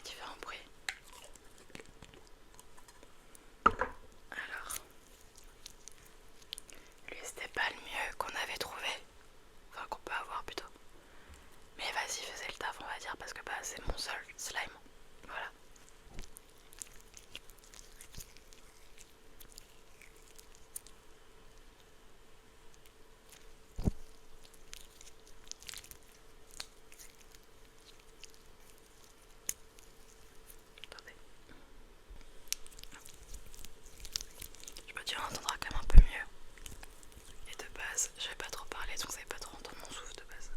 qui fait un bruit. Alors, lui c'était pas le mieux qu'on avait trouvé. Enfin qu'on peut avoir plutôt. Mais vas-y, faisais le taf on va dire parce que bah c'est mon seul slime. Voilà. Attendez. Je me dis on entendra quand même un peu mieux. Et de base, je vais pas trop parler donc vous allez pas trop entendre mon souffle de base.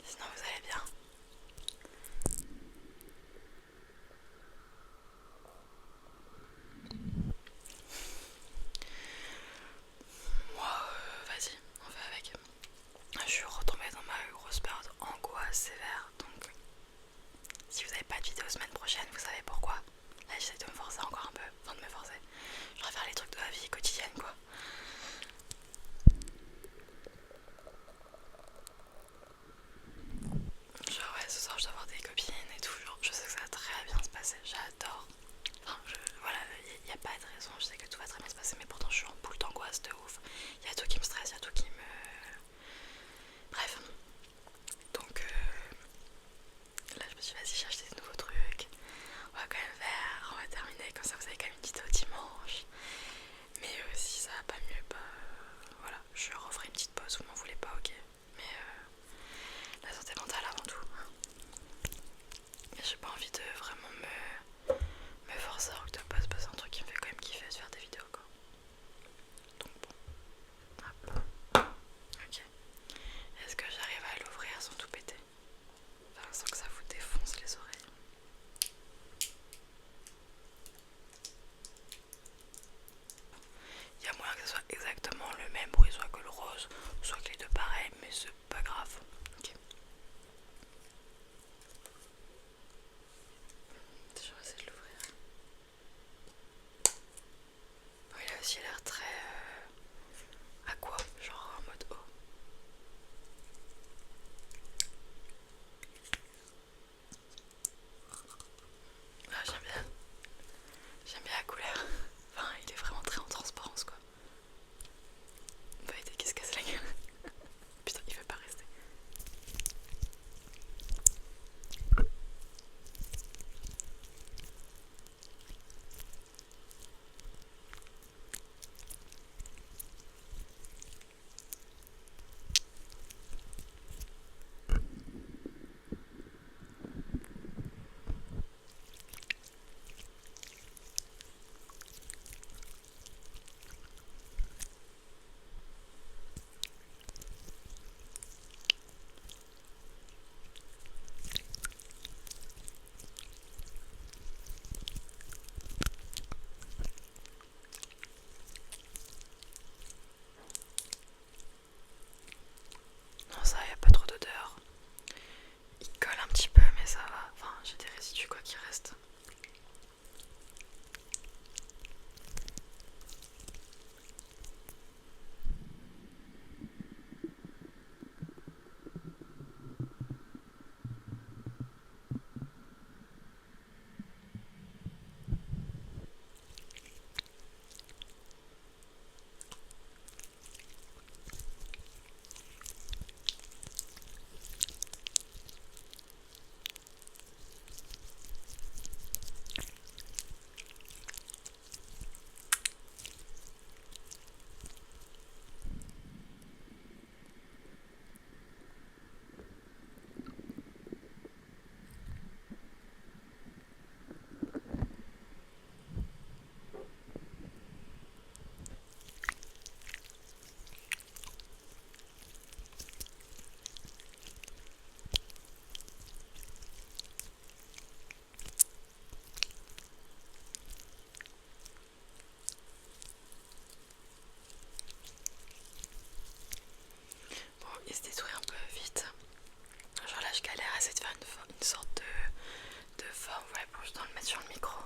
Sinon vous allez bien. Moi, vas-y, on fait avec. Je suis retombée dans ma grosse période d'angoisse sévère, donc si vous n'avez pas de vidéo semaine prochaine, vous savez pourquoi. Là j'essaie de me forcer encore un peu, enfin de me forcer. Je vais faire les trucs de la vie quotidienne quoi. Genre ouais, ce soir je dois voir des copines et tout, genre je sais que ça va très bien se passer, j'adore. Enfin, voilà, il n'y a pas de raison, je sais que tout va très bien se passer, mais pourtant je suis en boule d'angoisse de ouf. Il y a tout qui me stresse, il y a tout qui me... Bref. Donc là je me suis dit vas-y, j'ai acheté des nouveaux trucs. On va quand même faire, on va terminer, comme ça vous avez quand même une vidéo dimanche. Mais si ça va je dois le mettre sur le micro.